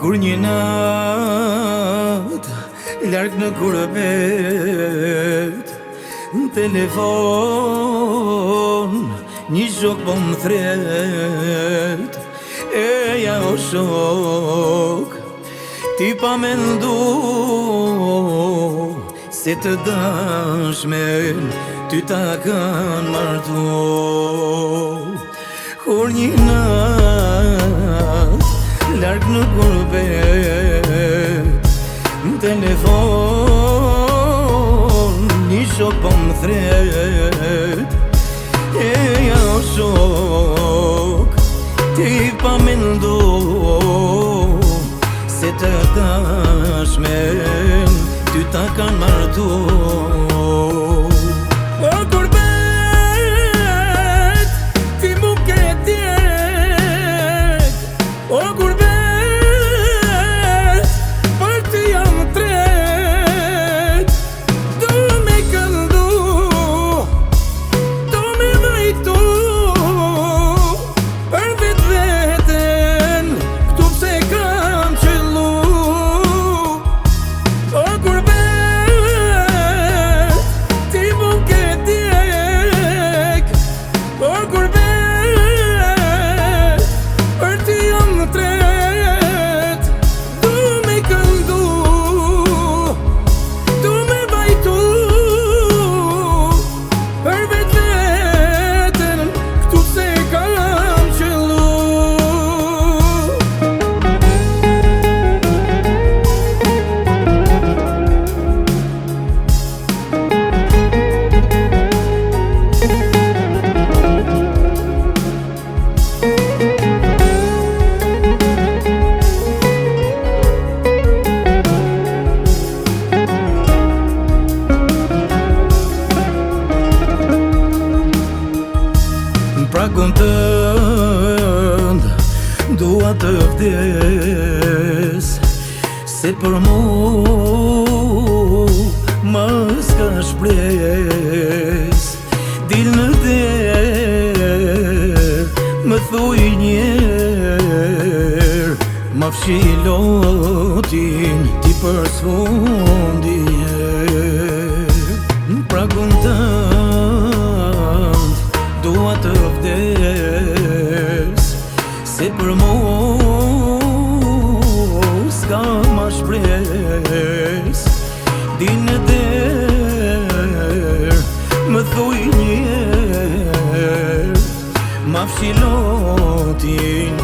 Kur një nat larg në kurbet, në telefon një shok po më thret, ja o shok, ti pa mendu se të dashmen ty ta kanë martu. Kur një nat larg në kurbet, në telefon një shok po më thret, ja o shok, ti pa mendu se të dashmen ty ta kanë martu. O kurbet, ti mu ke tjet, o kurbet, për ty jam tret, do me këndu, do me vajtu, për veten, këtu pse kam qëllu. O kurbet, ti mu ke djek, o kurbet, për ty jam tret, du me këndu, du me vajtu, për veten, këtu se kam qëllu. Pragun tënd dua të vdes, se për mu ma s'ka shpres. Dil në der, më thuj njer, ma fshilotin ti për s'fundi. Pragun tënd dua të vdes, se për mu s'ka ma shpres. Din në der, më thuj njer, ma fshilotin